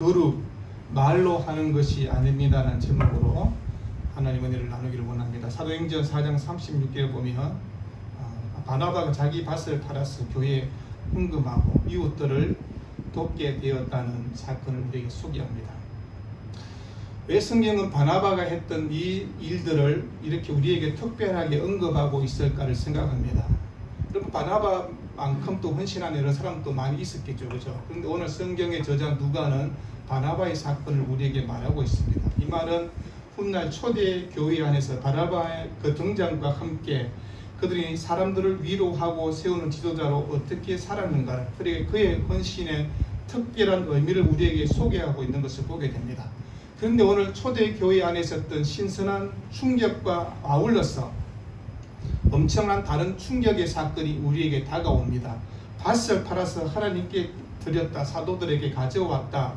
거룩, 말로 하는 것이 아닙니다라는 제목으로 하나님 은혜를 나누기를 원합니다. 사도행전 4장 36절에 보면 바나바가 자기 밭을 팔아서 교회에 헌금하고 이웃들을 돕게 되었다는 사건을 우리에게 소개합니다. 왜 성경은 바나바가 했던 이 일들을 이렇게 우리에게 특별하게 언급하고 있을까를 생각합니다. 여러분, 바나바만큼 또 헌신한 여러 사람도 많이 있었겠죠, 그렇죠? 그런데 오늘 성경의 저자 누가는 바나바의 사건을 우리에게 말하고 있습니다. 이 말은 훗날 초대 교회 안에서 바나바의 그 등장과 함께 그들이 사람들을 위로하고 세우는 지도자로 어떻게 살았는가, 그리고 그의 헌신의 특별한 의미를 우리에게 소개하고 있는 것을 보게 됩니다. 그런데 오늘 초대 교회 안에 있었던 신선한 충격과 아울러서 엄청난 다른 충격의 사건이 우리에게 다가옵니다. 밭을 팔아서 하나님께 드렸다, 사도들에게 가져왔다.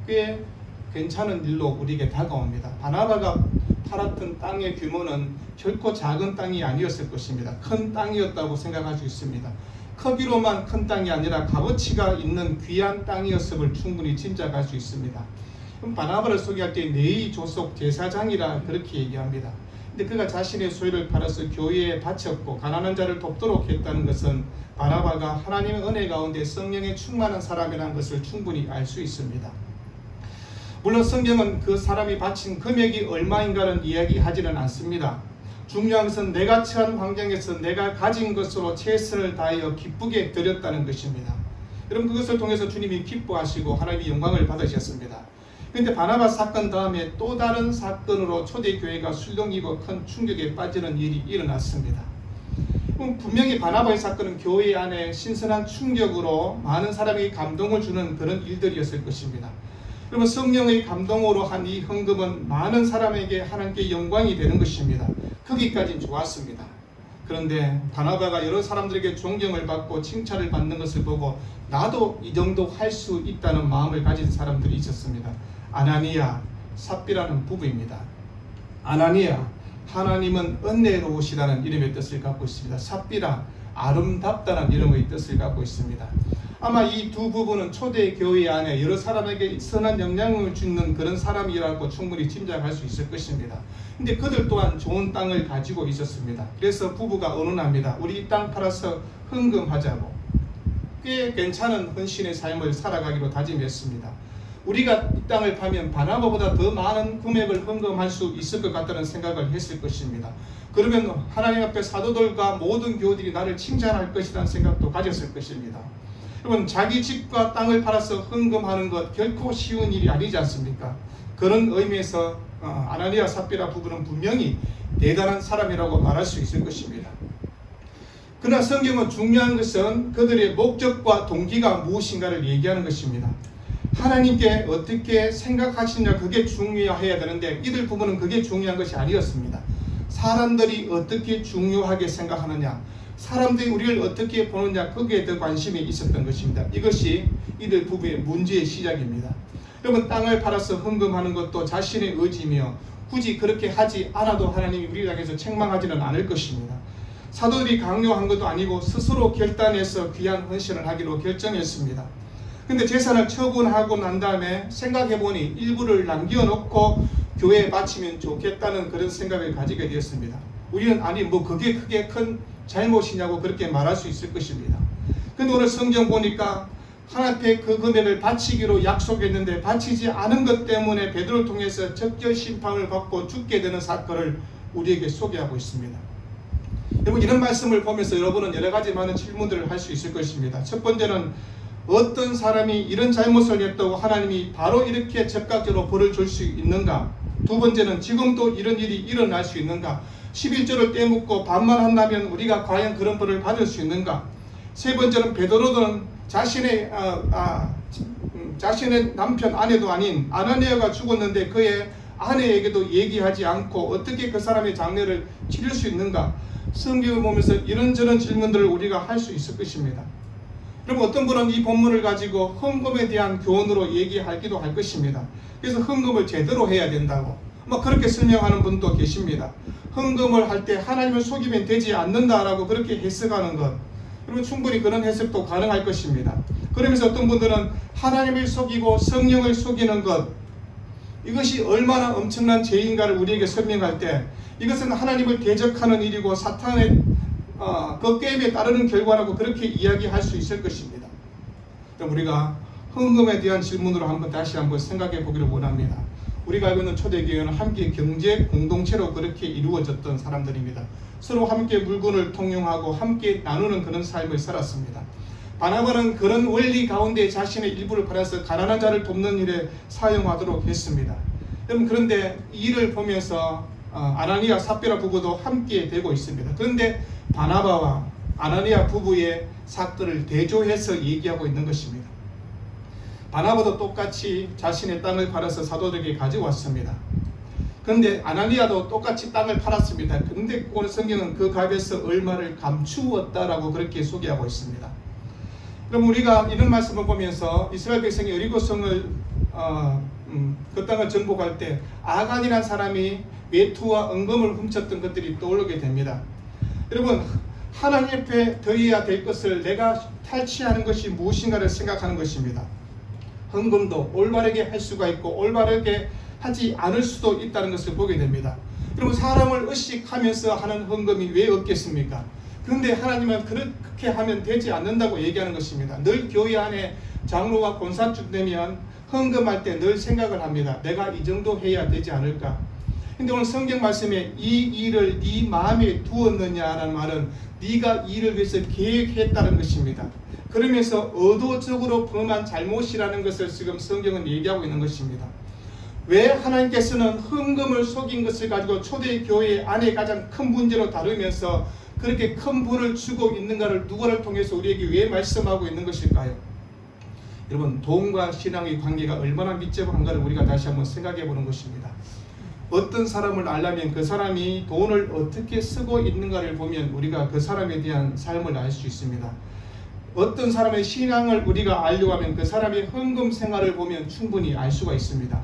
꽤 괜찮은 일로 우리에게 다가옵니다. 바나바가 팔았던 땅의 규모는 결코 작은 땅이 아니었을 것입니다. 큰 땅이었다고 생각할 수 있습니다. 크기로만 큰 땅이 아니라 값어치가 있는 귀한 땅이었음을 충분히 짐작할 수 있습니다. 바나바를 소개할 때 네이 조속 제사장이라 그렇게 얘기합니다. 근데 그가 자신의 소유를 팔아서 교회에 바쳤고 가난한 자를 돕도록 했다는 것은 바나바가 하나님의 은혜 가운데 성령에 충만한 사람이라는 것을 충분히 알 수 있습니다. 물론 성경은 그 사람이 바친 금액이 얼마인가는 이야기하지는 않습니다. 중요한 것은 내가 처한 환경에서 내가 가진 것으로 최선을 다하여 기쁘게 드렸다는 것입니다. 여러분, 그것을 통해서 주님이 기뻐하시고 하나님의 영광을 받으셨습니다. 그런데 바나바 사건 다음에 또 다른 사건으로 초대교회가 술렁이고 큰 충격에 빠지는 일이 일어났습니다. 분명히 바나바의 사건은 교회 안에 신선한 충격으로 많은 사람에게 감동을 주는 그런 일들이었을 것입니다. 그러면 성령의 감동으로 한 이 헌금은 많은 사람에게 하나님께 영광이 되는 것입니다. 거기까지는 좋았습니다. 그런데 바나바가 여러 사람들에게 존경을 받고 칭찬을 받는 것을 보고 나도 이 정도 할 수 있다는 마음을 가진 사람들이 있었습니다. 아나니아, 삽비라는 부부입니다. 아나니아, 하나님은 은혜로우시다는 이름의 뜻을 갖고 있습니다. 삽비라, 아름답다는 이름의 뜻을 갖고 있습니다. 아마 이 두 부부는 초대 교회 안에 여러 사람에게 선한 영향을 주는 그런 사람이라고 충분히 짐작할 수 있을 것입니다. 근데 그들 또한 좋은 땅을 가지고 있었습니다. 그래서 부부가 언언합니다. 우리 이 땅 팔아서 헌금하자고. 꽤 괜찮은 헌신의 삶을 살아가기로 다짐했습니다. 우리가 이 땅을 파면 바나바보다 더 많은 금액을 헌금할 수 있을 것 같다는 생각을 했을 것입니다. 그러면 하나님 앞에 사도들과 모든 교우들이 나를 칭찬할 것이라는 생각도 가졌을 것입니다. 여러분, 자기 집과 땅을 팔아서 헌금하는 것 결코 쉬운 일이 아니지 않습니까? 그런 의미에서 아나니아 삽비라 부부는 분명히 대단한 사람이라고 말할 수 있을 것입니다. 그러나 성경은 중요한 것은 그들의 목적과 동기가 무엇인가를 얘기하는 것입니다. 하나님께 어떻게 생각하시느냐, 그게 중요해야 되는데 이들 부부는 그게 중요한 것이 아니었습니다. 사람들이 어떻게 중요하게 생각하느냐, 사람들이 우리를 어떻게 보느냐, 거기에 더 관심이 있었던 것입니다. 이것이 이들 부부의 문제의 시작입니다. 여러분, 땅을 팔아서 헌금하는 것도 자신의 의지며 굳이 그렇게 하지 않아도 하나님이 우리를 향해서 책망하지는 않을 것입니다. 사도들이 강요한 것도 아니고 스스로 결단해서 귀한 헌신을 하기로 결정했습니다. 근데 재산을 처분하고 난 다음에 생각해보니 일부를 남겨놓고 교회에 바치면 좋겠다는 그런 생각을 가지게 되었습니다. 우리는 아니 뭐 그게 크게 큰 잘못이냐고 그렇게 말할 수 있을 것입니다. 근데 오늘 성경 보니까 하나님 앞에 그 금액을 바치기로 약속했는데 바치지 않은 것 때문에 베드로를 통해서 적절 심판을 받고 죽게 되는 사건을 우리에게 소개하고 있습니다. 여러분, 이런 말씀을 보면서 여러분은 여러 가지 많은 질문들을 할 수 있을 것입니다. 첫 번째는 어떤 사람이 이런 잘못을 했다고 하나님이 바로 이렇게 즉각적으로 벌을 줄 수 있는가? 두 번째는 지금도 이런 일이 일어날 수 있는가? 11조를 떼묻고 반말한다면 우리가 과연 그런 벌을 받을 수 있는가? 세 번째는 베드로는 자신의 남편 아내도 아닌 아나니아가 죽었는데 그의 아내에게도 얘기하지 않고 어떻게 그 사람의 장례를 치를 수 있는가? 성경을 보면서 이런저런 질문들을 우리가 할 수 있을 것입니다. 그럼 어떤 분은 이 본문을 가지고 헌금에 대한 교훈으로 얘기하기도 할 것입니다. 그래서 헌금을 제대로 해야 된다고 그렇게 설명하는 분도 계십니다. 헌금을 할 때 하나님을 속이면 되지 않는다라고 그렇게 해석하는 것, 그러면 충분히 그런 해석도 가능할 것입니다. 그러면서 어떤 분들은 하나님을 속이고 성령을 속이는 것, 이것이 얼마나 엄청난 죄인가를 우리에게 설명할 때 이것은 하나님을 대적하는 일이고 사탄의 그 게임에 따르는 결과라고 그렇게 이야기할 수 있을 것입니다. 그럼 우리가 헌금에 대한 질문으로 다시 한번 생각해 보기를 원합니다. 우리가 알고 있는 초대교회는 함께 경제 공동체로 그렇게 이루어졌던 사람들입니다. 서로 함께 물건을 통용하고 함께 나누는 그런 삶을 살았습니다. 바나바는 그런 원리 가운데 자신의 일부를 팔아서 가난한 자를 돕는 일에 사용하도록 했습니다. 여러분, 그런데 이 일을 보면서 아나니아 삽비라 부부도 함께 되고 있습니다. 그런데 바나바와 아나니아 부부의 사건을 대조해서 얘기하고 있는 것입니다. 바나바도 똑같이 자신의 땅을 팔아서 사도들에게 가져왔습니다. 그런데 아나니아도 똑같이 땅을 팔았습니다. 그런데 오늘 성경은 그 값에서 얼마를 감추었다라고 그렇게 소개하고 있습니다. 그럼 우리가 이런 말씀을 보면서 이스라엘 백성이 여리고성을 그 땅을 정복할 때 아간이라는 사람이 외투와 은금을 훔쳤던 것들이 떠오르게 됩니다. 여러분, 하나님 앞에 드려야 될 것을 내가 탈취하는 것이 무엇인가를 생각하는 것입니다. 헌금도 올바르게 할 수가 있고 올바르게 하지 않을 수도 있다는 것을 보게 됩니다. 그럼 사람을 의식하면서 하는 헌금이 왜 없겠습니까? 그런데 하나님은 그렇게 하면 되지 않는다고 얘기하는 것입니다. 늘 교회 안에 장로가 권사쯤 되면 헌금할 때 늘 생각을 합니다. 내가 이 정도 해야 되지 않을까? 근데 오늘 성경 말씀에 이 일을 네 마음에 두었느냐라는 말은 네가 이 일을 위해서 계획했다는 것입니다. 그러면서 의도적으로 범한 잘못이라는 것을 지금 성경은 얘기하고 있는 것입니다. 왜 하나님께서는 헌금을 속인 것을 가지고 초대교회 안에 가장 큰 문제로 다루면서 그렇게 큰 벌을 주고 있는가를 누구를 통해서 우리에게 왜 말씀하고 있는 것일까요? 여러분, 돈과 신앙의 관계가 얼마나密接한가를 우리가 다시 한번 생각해 보는 것입니다. 어떤 사람을 알려면 그 사람이 돈을 어떻게 쓰고 있는가를 보면 우리가 그 사람에 대한 삶을 알 수 있습니다. 어떤 사람의 신앙을 우리가 알려고 하면 그 사람의 헌금 생활을 보면 충분히 알 수가 있습니다.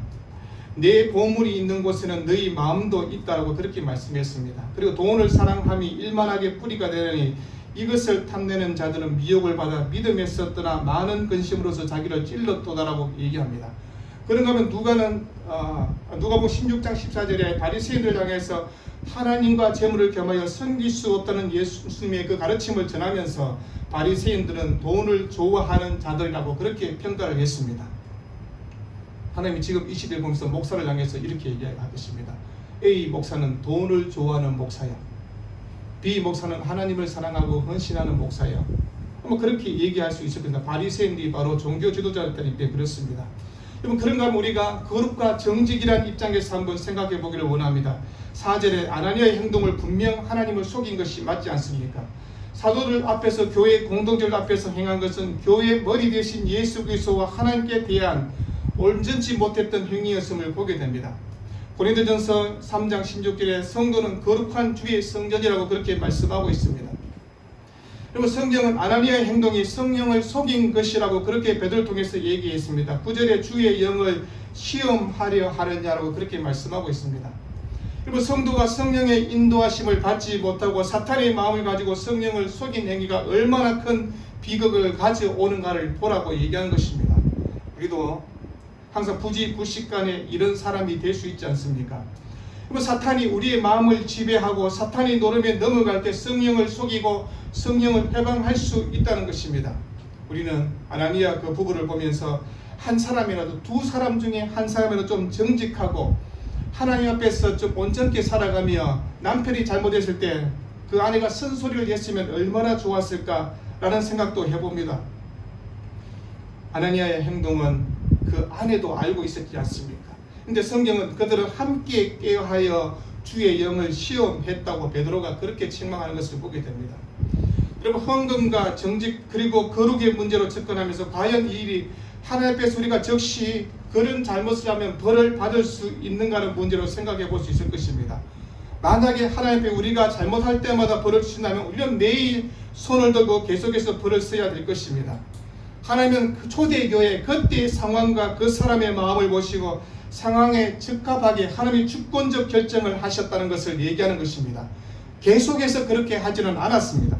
내 보물이 있는 곳에는 너희 마음도 있다라고 그렇게 말씀했습니다. 그리고 돈을 사랑함이 일만하게 뿌리가 되느니 이것을 탐내는 자들은 미혹을 받아 믿음에서 떠나 많은 근심으로서 자기를 찔렀도다라고 얘기합니다. 그런가 하면 누가복음 16장 14절에 바리새인들 향해서 하나님과 재물을 겸하여 섬길 수 없다는 예수님의 그 가르침을 전하면서 바리새인들은 돈을 좋아하는 자들이라고 그렇게 평가를 했습니다. 하나님이 지금 이 시대를 보면서 목사를 향해서 이렇게 얘기하겠습니다. A 목사는 돈을 좋아하는 목사야. B 목사는 하나님을 사랑하고 헌신하는 목사야. 그렇게 얘기할 수 있을 겁니다. 바리새인들이 바로 종교 지도자들 때 그렇습니다. 여러분, 그런가 하면 우리가 거룩과 정직이라는 입장에서 한번 생각해 보기를 원합니다. 4절에 아나니아의 행동을 분명 하나님을 속인 것이 맞지 않습니까? 사도들 앞에서 교회 공동체 앞에서 행한 것은 교회의 머리 대신 예수 그리스도와 하나님께 대한 온전치 못했던 행위였음을 보게 됩니다. 고린도전서 3장 16절에 성도는 거룩한 주의 성전이라고 그렇게 말씀하고 있습니다. 그리고 성경은 아나니아의 행동이 성령을 속인 것이라고 그렇게 베드로를 통해서 얘기했습니다. 9절에 주의 영을 시험하려 하느냐라고 그렇게 말씀하고 있습니다. 그리고 성도가 성령의 인도하심을 받지 못하고 사탄의 마음을 가지고 성령을 속인 행위가 얼마나 큰 비극을 가져오는가를 보라고 얘기하는 것입니다. 우리도 항상 부지불식간에 이런 사람이 될 수 있지 않습니까? 사탄이 우리의 마음을 지배하고 사탄이 노름에 넘어갈 때 성령을 속이고 성령을 해방할 수 있다는 것입니다. 우리는 아나니아 그 부부를 보면서 한 사람이라도, 두 사람 중에 한 사람이라도 좀 정직하고 하나님 앞에서 좀 온전하게 살아가며 남편이 잘못했을 때 그 아내가 쓴소리를 했으면 얼마나 좋았을까라는 생각도 해봅니다. 아나니아의 행동은 그 아내도 알고 있었지 않습니까? 근데 성경은 그들은 함께 깨어하여 주의 영을 시험했다고 베드로가 그렇게 책망하는 것을 보게 됩니다. 여러분, 헌금과 정직 그리고 거룩의 문제로 접근하면서 과연 이 일이 하나님 앞에서 우리가 즉시 그런 잘못을 하면 벌을 받을 수 있는가는 문제로 생각해 볼 수 있을 것입니다. 만약에 하나님 앞에 우리가 잘못할 때마다 벌을 주신다면 우리는 매일 손을 들고 계속해서 벌을 써야 될 것입니다. 하나님은 그 초대교회 그때의 상황과 그 사람의 마음을 보시고 상황에 적합하게 하나님이 주권적 결정을 하셨다는 것을 얘기하는 것입니다. 계속해서 그렇게 하지는 않았습니다.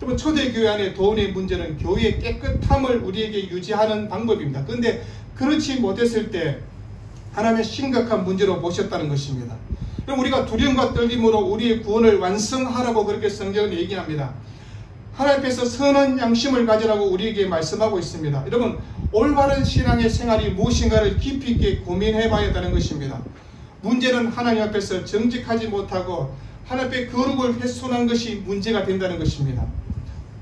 여러분, 초대교회 안에 돈의 문제는 교회의 깨끗함을 우리에게 유지하는 방법입니다. 그런데 그렇지 못했을 때 하나님의 심각한 문제로 보셨다는 것입니다. 그럼 우리가 두려움과 떨림으로 우리의 구원을 완성하라고 그렇게 성경은 얘기합니다. 하나님 앞에서 선한 양심을 가지라고 우리에게 말씀하고 있습니다. 여러분, 올바른 신앙의 생활이 무엇인가를 깊이 있게 고민해 봐야 한다는 것입니다. 문제는 하나님 앞에서 정직하지 못하고 하나님 앞에 거룩을 훼손한 것이 문제가 된다는 것입니다.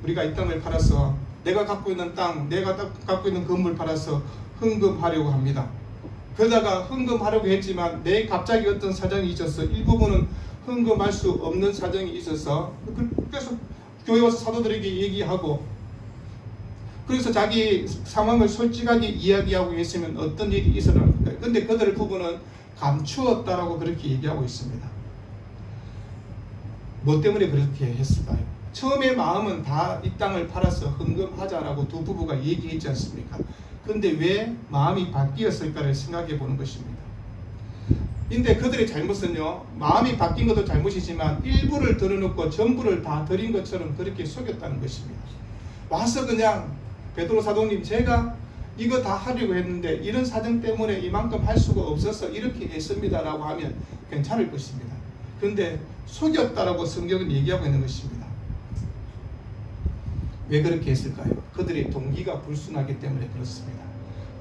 우리가 이 땅을 팔아서 내가 갖고 있는 땅, 내가 갖고 있는 건물 팔아서 헌금하려고 합니다. 그러다가 헌금하려고 했지만 내 갑자기 어떤 사정이 있어서 일부분은 헌금할 수 없는 사정이 있어서 그래서 교회 와서 사도들에게 얘기하고 그래서 자기 상황을 솔직하게 이야기하고 했으면 어떤 일이 있었을까요? 그런데 그들의 부분은 감추었다라고 그렇게 얘기하고 있습니다. 뭐 때문에 그렇게 했을까요? 처음에 마음은 다 이 땅을 팔아서 헌금하자라고 두 부부가 얘기했지 않습니까? 그런데 왜 마음이 바뀌었을까를 생각해 보는 것입니다. 근데 그들의 잘못은요, 마음이 바뀐 것도 잘못이지만 일부를 드러놓고 전부를 다 드린 것처럼 그렇게 속였다는 것입니다. 와서 그냥 베드로 사도님, 제가 이거 다 하려고 했는데 이런 사정 때문에 이만큼 할 수가 없어서 이렇게 했습니다 라고 하면 괜찮을 것입니다. 그런데 속였다라고 성경은 얘기하고 있는 것입니다. 왜 그렇게 했을까요? 그들의 동기가 불순하기 때문에 그렇습니다.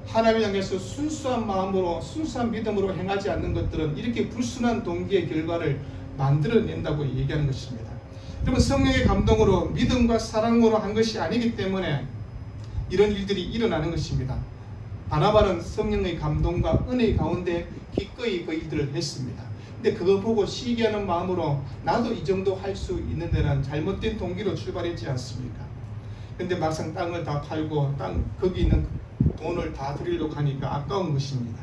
하나님을 향해서 순수한 마음으로 순수한 믿음으로 행하지 않는 것들은 이렇게 불순한 동기의 결과를 만들어낸다고 얘기하는 것입니다. 여러분, 성령의 감동으로 믿음과 사랑으로 한 것이 아니기 때문에 이런 일들이 일어나는 것입니다. 바나바는 성령의 감동과 은혜의 가운데 기꺼이 그 일들을 했습니다. 근데 그거 보고 시기하는 마음으로 나도 이 정도 할 수 있는 데는 잘못된 동기로 출발했지 않습니까? 근데 막상 땅을 다 팔고 거기 있는 돈을 다 드리려고 하니까 아까운 것입니다.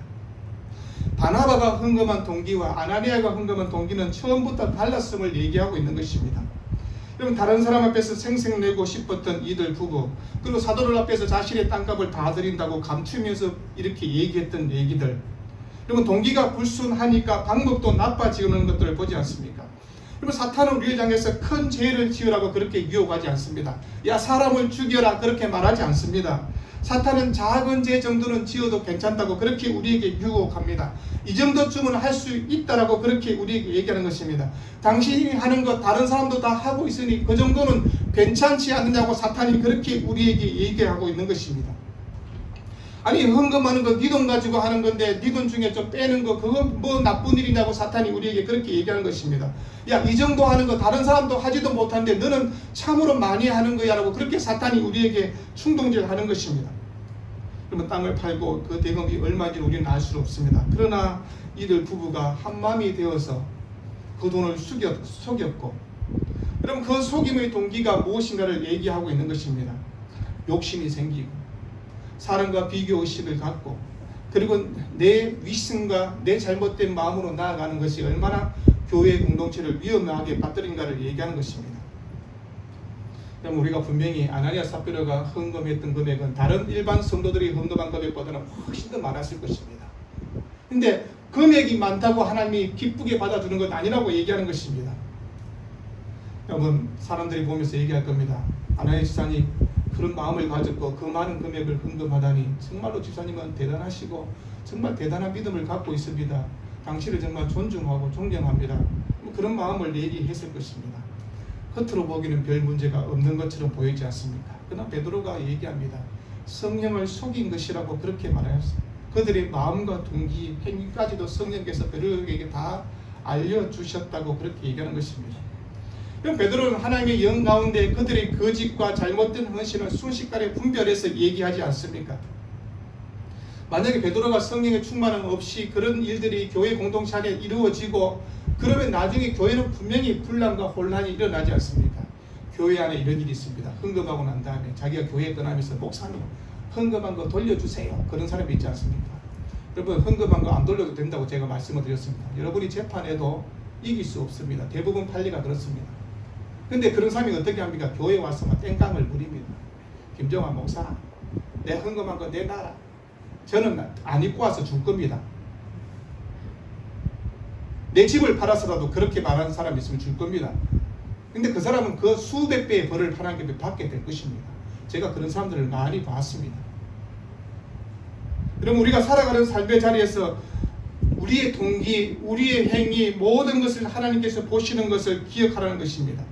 바나바가 헌금한 동기와 아나니아가 헌금한 동기는 처음부터 달랐음을 얘기하고 있는 것입니다. 여러분, 다른 사람 앞에서 생색내고 싶었던 이들 부부, 그리고 사도들 앞에서 자신의 땅값을 다 드린다고 감추면서 이렇게 얘기했던 얘기들, 여러분, 동기가 불순하니까 방법도 나빠지는 것들을 보지 않습니까? 여러분, 사탄은 우리를 향해서 큰 죄를 지으라고 그렇게 유혹하지 않습니다. 야, 사람을 죽여라 그렇게 말하지 않습니다. 사탄은 작은 죄 정도는 지어도 괜찮다고 그렇게 우리에게 유혹합니다. 이 정도쯤은 할 수 있다라고 그렇게 우리에게 얘기하는 것입니다. 당신이 하는 것 다른 사람도 다 하고 있으니 그 정도는 괜찮지 않느냐고 사탄이 그렇게 우리에게 얘기하고 있는 것입니다. 아니, 헌금하는 거 네 돈 가지고 하는 건데 네 돈 중에 좀 빼는 거 그거 뭐 나쁜 일이냐고 사탄이 우리에게 그렇게 얘기하는 것입니다. 야, 이 정도 하는 거 다른 사람도 하지도 못하는데 너는 참으로 많이 하는 거야 라고 그렇게 사탄이 우리에게 충동질하는 것입니다. 그러면 땅을 팔고 그 대금이 얼마인지는 우리는 알 수 없습니다. 그러나 이들 부부가 한마음이 되어서 그 돈을 속였고, 그럼 그 속임의 동기가 무엇인가를 얘기하고 있는 것입니다. 욕심이 생기고 사람과 비교의식을 갖고, 그리고 내 위선과 내 잘못된 마음으로 나아가는 것이 얼마나 교회 공동체를 위험하게 빠뜨린가를 얘기하는 것입니다. 그럼 우리가 분명히 아나니아 삽비라가 헌금했던 금액은 다른 일반 성도들이 헌금한 금액보다는 훨씬 더 많았을 것입니다. 근데 금액이 많다고 하나님이 기쁘게 받아주는 건 아니라고 얘기하는 것입니다. 여러분, 사람들이 보면서 얘기할 겁니다. 아나니아 집사님 그런 마음을 가졌고 그 많은 금액을 헌금하다니 정말로 집사님은 대단하시고 정말 대단한 믿음을 갖고 있습니다. 당신을 정말 존중하고 존경합니다. 그런 마음을 얘기했을 것입니다. 겉으로 보기는 별 문제가 없는 것처럼 보이지 않습니까? 그러나 베드로가 얘기합니다. 성령을 속인 것이라고 그렇게 말하였습니다. 그들의 마음과 동기, 행위까지도 성령께서 베드로에게 다 알려주셨다고 그렇게 얘기하는 것입니다. 그럼 베드로는 하나님의 영 가운데 그들의 거짓과 잘못된 헌신을 순식간에 분별해서 얘기하지 않습니까? 만약에 베드로가 성령의 충만함 없이 그런 일들이 교회 공동체 안에 이루어지고 그러면 나중에 교회는 분명히 분란과 혼란이 일어나지 않습니까? 교회 안에 이런 일이 있습니다. 헌금하고 난 다음에 자기가 교회에 떠나면서 목사님 헌금한 거 돌려주세요. 그런 사람이 있지 않습니까? 여러분, 헌금한 거 안 돌려도 된다고 제가 말씀을 드렸습니다. 여러분이 재판에도 이길 수 없습니다. 대부분 판례가 그렇습니다. 근데 그런 사람이 어떻게 합니까? 교회에 와서 막 땡깡을 부립니다. 김정환 목사, 내 헌금한 거 내놔라. 저는 안 입고 와서 줄 겁니다. 내 집을 팔아서라도 그렇게 말하는 사람이 있으면 줄 겁니다. 근데 그 사람은 그 수백 배의 벌을 하나님께 받게 될 것입니다. 제가 그런 사람들을 많이 봤습니다. 여러분, 우리가 살아가는 삶의 자리에서 우리의 동기, 우리의 행위, 모든 것을 하나님께서 보시는 것을 기억하라는 것입니다.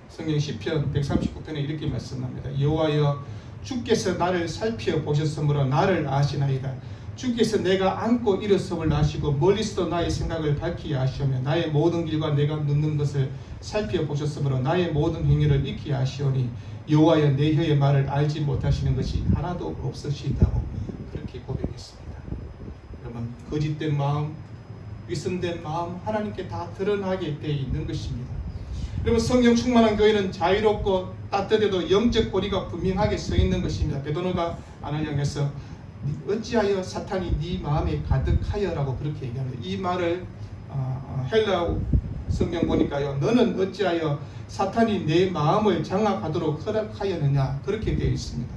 성경 시편 139편에 이렇게 말씀합니다. 여호와여, 주께서 나를 살펴보셨으므로 나를 아시나이다. 주께서 내가 앉고 일어섬을 아시고 멀리서도 나의 생각을 밝히게 하시오며 나의 모든 길과 내가 눕는 것을 살펴보셨으므로 나의 모든 행위를 익히 아시오니 여호와여, 내 혀의 말을 알지 못하시는 것이 하나도 없으시다고 그렇게 고백했습니다. 여러분, 거짓된 마음, 위선된 마음 하나님께 다 드러나게 되어 있는 것입니다. 여러분, 성령 충만한 교회는 자유롭고 따뜻해도 영적 고리가 분명하게 서 있는 것입니다. 베드로가 아나니아에서 어찌하여 사탄이 네 마음에 가득하여라고 그렇게 얘기합니다. 이 말을 헬라 성경 보니까요, 너는 어찌하여 사탄이 내 마음을 장악하도록 허락하였느냐 그렇게 되어 있습니다.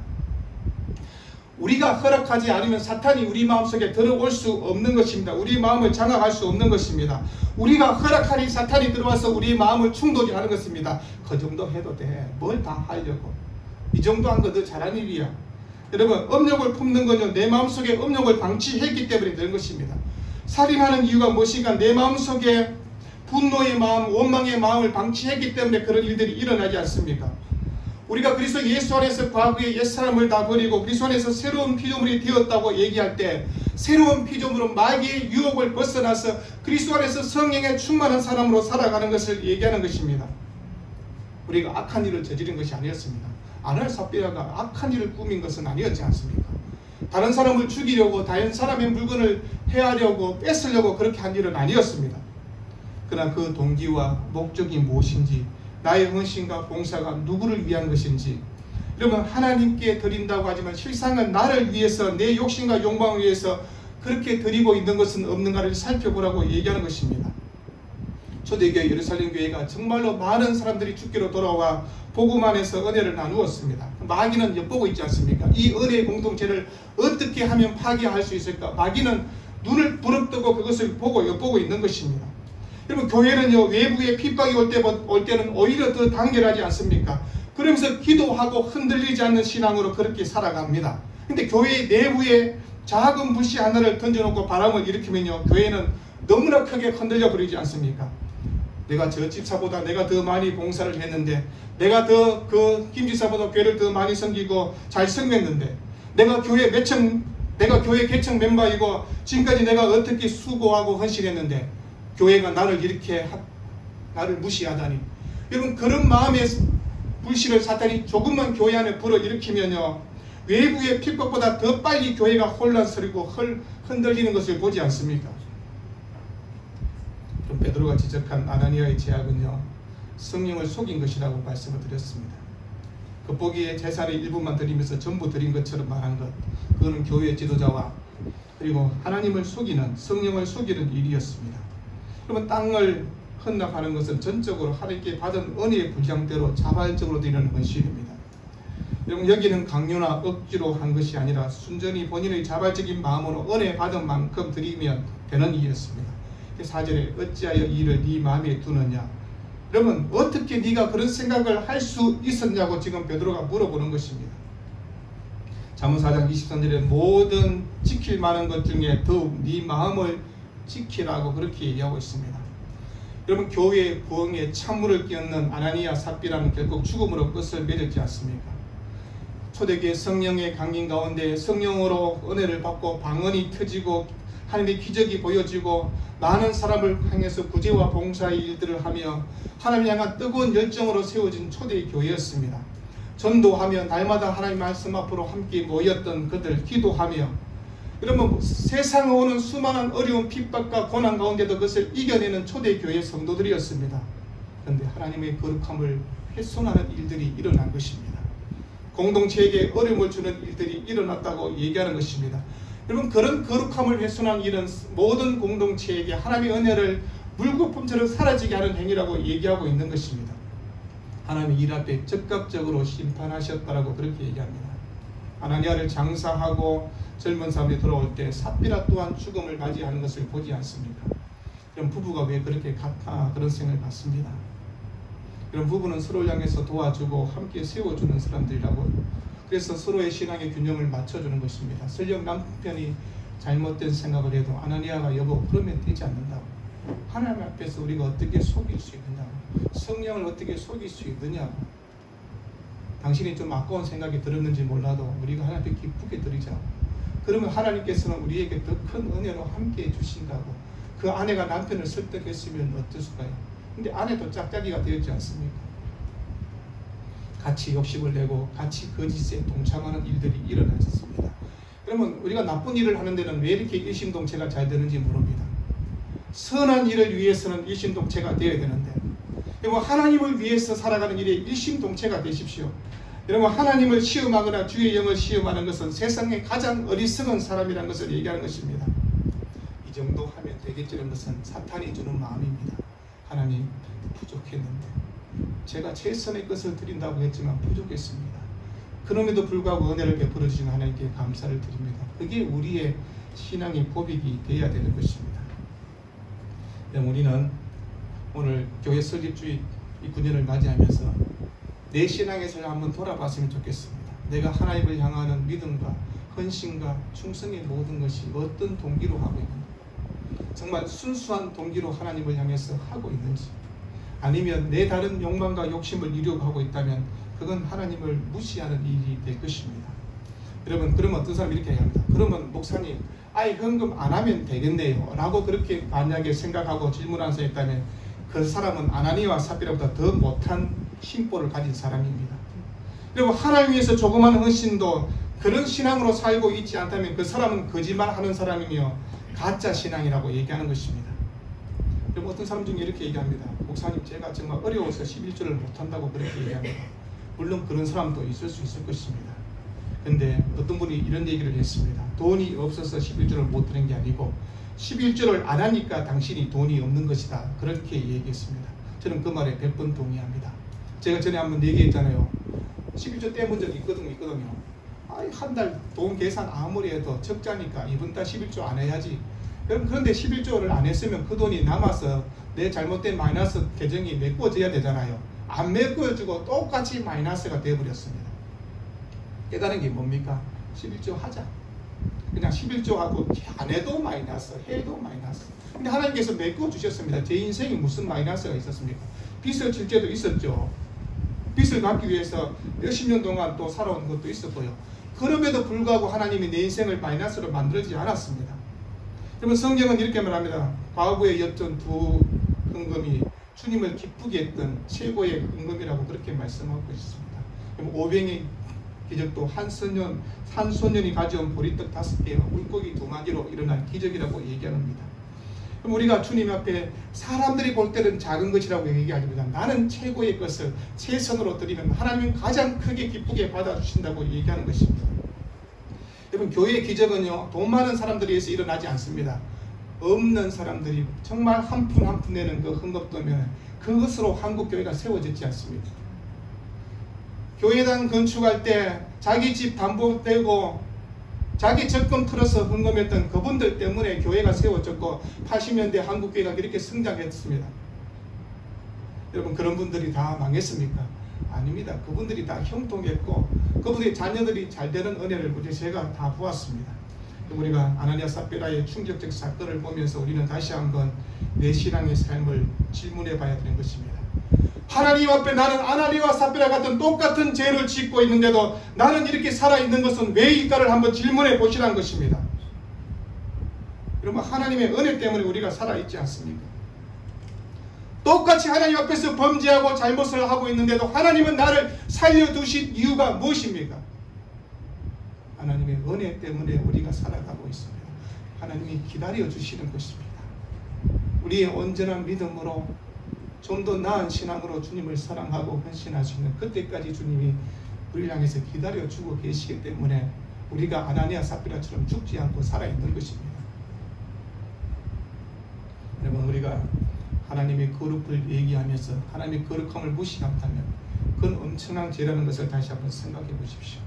우리가 허락하지 않으면 사탄이 우리 마음속에 들어올 수 없는 것입니다. 우리 마음을 장악할 수 없는 것입니다. 우리가 허락하니 사탄이 들어와서 우리 마음을 충돌이 하는 것입니다. 그 정도 해도 돼. 뭘 다 하려고. 이 정도 한 거 더 잘한 일이야. 여러분, 음욕을 품는 건요, 내 마음속에 음욕을 방치했기 때문에 되는 것입니다. 살인하는 이유가 무엇인가? 내 마음속에 분노의 마음, 원망의 마음을 방치했기 때문에 그런 일들이 일어나지 않습니까? 우리가 그리스도 예수 안에서 과거의 옛사람을 다 버리고 그리스도 안에서 새로운 피조물이 되었다고 얘기할 때, 새로운 피조물은 마귀의 유혹을 벗어나서 그리스도 안에서 성령의 충만한 사람으로 살아가는 것을 얘기하는 것입니다. 우리가 악한 일을 저지른 것이 아니었습니다. 아날 삽비라가 악한 일을 꾸민 것은 아니었지 않습니까? 다른 사람을 죽이려고, 다른 사람의 물건을 해하려고, 뺏으려고 그렇게 한 일은 아니었습니다. 그러나 그 동기와 목적이 무엇인지, 나의 헌신과 봉사가 누구를 위한 것인지, 여러분, 하나님께 드린다고 하지만 실상은 나를 위해서, 내 욕심과 욕망을 위해서 그렇게 드리고 있는 것은 없는가를 살펴보라고 얘기하는 것입니다. 초대교회 예루살렘 교회가 정말로 많은 사람들이 주께로 돌아와 복음 안에서 은혜를 나누었습니다. 마귀는 엿보고 있지 않습니까? 이 은혜의 공동체를 어떻게 하면 파괴할 수 있을까? 마귀는 눈을 부릅뜨고 그것을 보고 엿보고 있는 것입니다. 여러분, 교회는요, 외부의 핍박이 올 때는 오히려 더 단결하지 않습니까? 그러면서 기도하고 흔들리지 않는 신앙으로 그렇게 살아갑니다. 근데 교회 내부에 작은 불씨 하나를 던져놓고 바람을 일으키면요, 교회는 너무나 크게 흔들려 버리지 않습니까? 내가 저 집사보다 내가 더 많이 봉사를 했는데, 내가 더 그 김집사보다 교회를 더 많이 섬기고 잘 섬겼는데, 내가 교회 개척 멤버이고 지금까지 내가 어떻게 수고하고 헌신했는데 교회가 나를 이렇게 나를 무시하다니. 여러분, 그런 마음의 불씨를 사탄이 조금만 교회 안에 불어일으키면요, 외부의 핍박보다 더 빨리 교회가 혼란스럽고 흔들리는 것을 보지 않습니까? 베드로가 지적한 아나니아의 죄악은요, 성령을 속인 것이라고 말씀을 드렸습니다. 겉보기에 재산의 일부만 드리면서 전부 드린 것처럼 말한 것, 그거는 교회 지도자와 그리고 하나님을 속이는, 성령을 속이는 일이었습니다. 여러분, 땅을 헌납하는 것은 전적으로 하나님께 받은 은혜의 분량대로 자발적으로 드리는 헌신입니다. 여러분, 여기는 강요나 억지로 한 것이 아니라 순전히 본인의 자발적인 마음으로 은혜 받은 만큼 드리면 되는 일이었습니다. 4절에 어찌하여 이를 네 마음에 두느냐. 여러분, 어떻게 네가 그런 생각을 할 수 있었냐고 지금 베드로가 물어보는 것입니다. 잠언 4장 23절에 모든 지킬 만한 것 중에 더욱 네 마음을 지키라고 그렇게 얘기하고 있습니다. 여러분, 교회의 부흥에 찬물을 끼얹는 아나니아 삽비라는 결국 죽음으로 끝을 맺었지 않습니까? 초대교회 성령의 강림 가운데 성령으로 은혜를 받고 방언이 터지고 하나님의 기적이 보여지고 많은 사람을 향해서 구제와 봉사의 일들을 하며 하나님 향한 뜨거운 열정으로 세워진 초대의 교회였습니다. 전도하며 날마다 하나님 말씀 앞으로 함께 모였던 그들, 기도하며, 여러분, 세상에 오는 수많은 어려운 핍박과 고난 가운데도 그것을 이겨내는 초대교회 성도들이었습니다. 그런데 하나님의 거룩함을 훼손하는 일들이 일어난 것입니다. 공동체에게 어려움을 주는 일들이 일어났다고 얘기하는 것입니다. 여러분, 그런 거룩함을 훼손한 일은 모든 공동체에게 하나님의 은혜를 물거품처럼 사라지게 하는 행위라고 얘기하고 있는 것입니다. 하나님이 일 앞에 즉각적으로 심판하셨다라고 그렇게 얘기합니다. 아나니아를 장사하고 젊은 사람이 돌아올 때 삽비라 또한 죽음을 맞이하는 것을 보지 않습니까? 그럼 부부가 왜 그렇게 같아? 그런 생각을 받습니다. 그럼 부부는 서로를 향해서 도와주고 함께 세워주는 사람들이라고, 그래서 서로의 신앙의 균형을 맞춰주는 것입니다. 설령 남편이 잘못된 생각을 해도 아나니아가 여보 그러면 되지 않는다고. 하나님 앞에서 우리가 어떻게 속일 수 있느냐고, 성령을 어떻게 속일 수 있느냐고. 당신이 좀 아까운 생각이 들었는지 몰라도 우리가 하나님 앞에 기쁘게 드리자고. 그러면 하나님께서는 우리에게 더 큰 은혜로 함께 해주신다고. 그 아내가 남편을 설득했으면 어땠을까요? 근데 아내도 짝짝이가 되었지 않습니까? 같이 욕심을 내고 같이 거짓에 동참하는 일들이 일어났습니다. 그러면 우리가 나쁜 일을 하는 데는 왜 이렇게 일심동체가 잘 되는지 모릅니다. 선한 일을 위해서는 일심동체가 되어야 되는데, 여러분 하나님을 위해서 살아가는 일에 일심동체가 되십시오. 여러분 하나님을 시험하거나 주의 영을 시험하는 것은 세상의 가장 어리석은 사람이라는 것을 얘기하는 것입니다. 이 정도 하면 되겠지는 것은 사탄이 주는 마음입니다. 하나님 부족했는데, 제가 최선의 것을 드린다고 했지만 부족했습니다. 그럼에도 불구하고 은혜를 베풀어 주신 하나님께 감사를 드립니다. 그게 우리의 신앙의 고백이 되어야 되는 것입니다. 우리는 오늘 교회 설립주의 이 9년을 맞이하면서 내 신앙에서 한번 돌아봤으면 좋겠습니다. 내가 하나님을 향하는 믿음과 헌신과 충성의 모든 것이 어떤 동기로 하고 있는지, 정말 순수한 동기로 하나님을 향해서 하고 있는지, 아니면 내 다른 욕망과 욕심을 이루려고 하고 있다면 그건 하나님을 무시하는 일이 될 것입니다. 여러분, 그러면 어떤 사람이 이렇게 얘기합니다. 그러면 목사님, 아이 헌금 안 하면 되겠네요 라고 그렇게 만약에 생각하고 질문하는 사람이 있다면 그 사람은 아나니아와 삽비라보다 더 못한 심보를 가진 사람입니다. 여러분, 하나님 위해서 조그만 헌신도 그런 신앙으로 살고 있지 않다면 그 사람은 거짓말하는 사람이며 가짜 신앙이라고 얘기하는 것입니다. 여러분, 어떤 사람 중에 이렇게 얘기합니다. 목사님, 제가 정말 어려워서 11조를 못한다고 그렇게 얘기합니다. 물론 그런 사람도 있을 수 있을 것입니다. 근데 어떤 분이 이런 얘기를 했습니다. 돈이 없어서 11조를 못 드는 게 아니고 11조를 안 하니까 당신이 돈이 없는 것이다, 그렇게 얘기했습니다. 저는 그 말에 100번 동의합니다. 제가 전에 한번 얘기했잖아요. 11조 떼본 적이 있거든요. 한 달 돈 계산 아무리 해도 적자니까 이번 달 11조 안 해야지. 그런데 11조를 안 했으면 그 돈이 남아서 내 잘못된 마이너스 계정이 메꿔져야 되잖아요. 안 메꿔주고 똑같이 마이너스가 되어버렸습니다. 깨달은 게 뭡니까? 11조 하자. 그냥 11조 하고 안 해도 마이너스, 해도 마이너스. 근데 하나님께서 메꿔주셨습니다. 제 인생에 무슨 마이너스가 있었습니까? 빚을 질 때도 있었죠. 빚을 갚기 위해서 몇십 년 동안 또 살아온 것도 있었고요. 그럼에도 불구하고 하나님이 내 인생을 마이너스로 만들지 않았습니다. 그러면 성경은 이렇게 말합니다. 과거에 였던 두 헌금이 주님을 기쁘게 했던 최고의 헌금이라고 그렇게 말씀하고 있습니다. 오병의 기적도 한 소년이 가져온 보리떡 5개와 물고기 2마리로 일어난 기적이라고 얘기합니다. 그럼 우리가 주님 앞에 사람들이 볼 때는 작은 것이라고 얘기하지만 나는 최고의 것을 최선으로 드리면 하나님은 가장 크게 기쁘게 받아주신다고 얘기하는 것입니다. 여러분, 교회의 기적은요, 돈 많은 사람들에 의해서 일어나지 않습니다. 없는 사람들이 정말 한 푼 한 푼 내는 그 헌금도면 그것으로 한국교회가 세워졌지 않습니까? 교회당 건축할 때 자기 집 담보되고 자기 적금 틀어서 헌금했던 그분들 때문에 교회가 세워졌고 80년대 한국교회가 그렇게 성장했습니다. 여러분, 그런 분들이 다 망했습니까? 아닙니다. 그분들이 다 형통했고 그분들의 자녀들이 잘 되는 은혜를 제가 다 보았습니다. 우리가 아나니아 삽비라의 충격적 사건을 보면서 우리는 다시 한번 내 신앙의 삶을 질문해 봐야 되는 것입니다. 하나님 앞에 나는 아나니아와 삽비라 같은 똑같은 죄를 짓고 있는데도 나는 이렇게 살아있는 것은 왜일까를 한번 질문해 보시라는 것입니다. 여러분, 하나님의 은혜 때문에 우리가 살아있지 않습니까? 똑같이 하나님 앞에서 범죄하고 잘못을 하고 있는데도 하나님은 나를 살려두신 이유가 무엇입니까? 하나님의 은혜 때문에 우리가 살아가고 있습니다. 하나님이 기다려 주시는 것입니다. 우리의 온전한 믿음으로 좀 더 나은 신앙으로 주님을 사랑하고 헌신할 수 있는 그때까지 주님이 우리를 향해서 기다려주고 계시기 때문에 우리가 아나니아 삽비라처럼 죽지 않고 살아있는 것입니다. 여러분, 우리가 하나님의 거룩을 얘기하면서 하나님의 거룩함을 무시한다면 그건 엄청난 죄라는 것을 다시 한번 생각해 보십시오.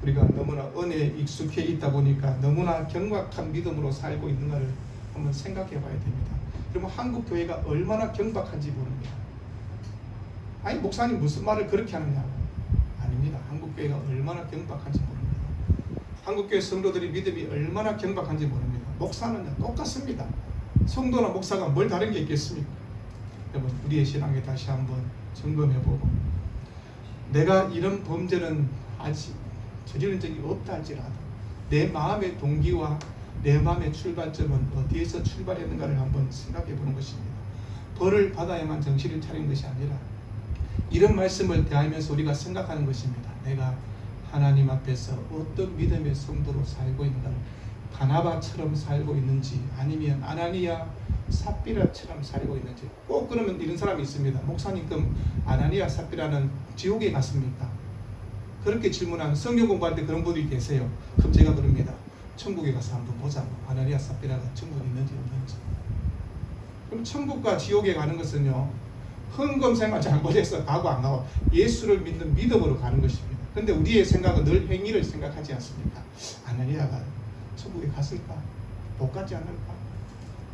우리가 너무나 은혜에 익숙해 있다 보니까 너무나 경박한 믿음으로 살고 있는가를 한번 생각해 봐야 됩니다. 그러면 한국 교회가 얼마나 경박한지 모릅니다. 아니 목사님 무슨 말을 그렇게 하느냐고. 아닙니다. 한국 교회가 얼마나 경박한지 모릅니다. 한국 교회 성도들의 믿음이 얼마나 경박한지 모릅니다. 목사는 똑같습니다. 성도나 목사가 뭘 다른 게 있겠습니까? 여러분 우리의 신앙에 다시 한번 점검해보고 내가 이런 범죄는 아직 저지른 적이 없다 할지라도 내 마음의 동기와 내 마음의 출발점은 어디에서 출발했는가를 한번 생각해 보는 것입니다. 벌을 받아야만 정신을 차리는 것이 아니라 이런 말씀을 대하면서 우리가 생각하는 것입니다. 내가 하나님 앞에서 어떤 믿음의 성도로 살고 있는가를 바나바처럼 살고 있는지 아니면 아나니아 삽비라처럼 살고 있는지. 꼭 그러면 이런 사람이 있습니다. 목사님 그럼 아나니아 삽비라는 지옥에 갔습니까? 그렇게 질문하는 성경 공부할 때 그런 분들이 계세요. 그럼 제가 그럽니다. 천국에 가서 한번 보자고. 아나니아 삽비라가 천국에 있는지 없는지. 그럼 천국과 지옥에 가는 것은요 헌금생활 잘못해서 가고 안 가고 예수를 믿는 믿음으로 가는 것입니다. 그런데 우리의 생각은 늘 행위를 생각하지 않습니까? 아나니아가 천국에 갔을까? 못 가지 않을까?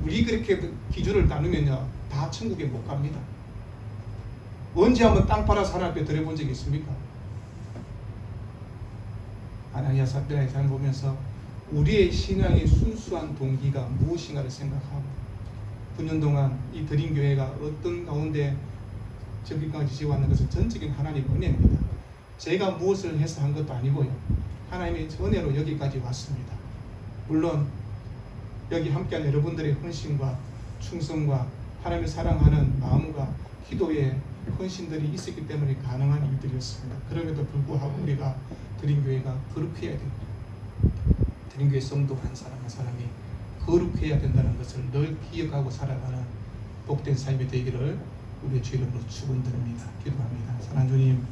우리 그렇게 기준을 나누면요 다 천국에 못 갑니다. 언제 한번 땅 팔아서 하나님 앞에 드려본 적이 있습니까? 아나니아 삽비라의 삶을 보면서 우리의 신앙의 순수한 동기가 무엇인가를 생각하고 9년 동안 이 드림교회가 어떤 가운데 저기까지 지어왔는 것은 전적인 하나님의 은혜입니다. 제가 무엇을 해서 한 것도 아니고요. 하나님의 은혜로 여기까지 왔습니다. 물론 여기 함께한 여러분들의 헌신과 충성과 하나님을 사랑하는 마음과 기도의 헌신들이 있었기 때문에 가능한 일들이었습니다. 그럼에도 불구하고 우리가 드림교회가 거룩해야 됩니다. 드림교회 성도 한 사람 한 사람이 거룩해야 된다는 것을 늘 기억하고 살아가는 복된 삶이 되기를 우리의 주의 이름으로 축원드립니다. 기도합니다. 사랑하는 주님,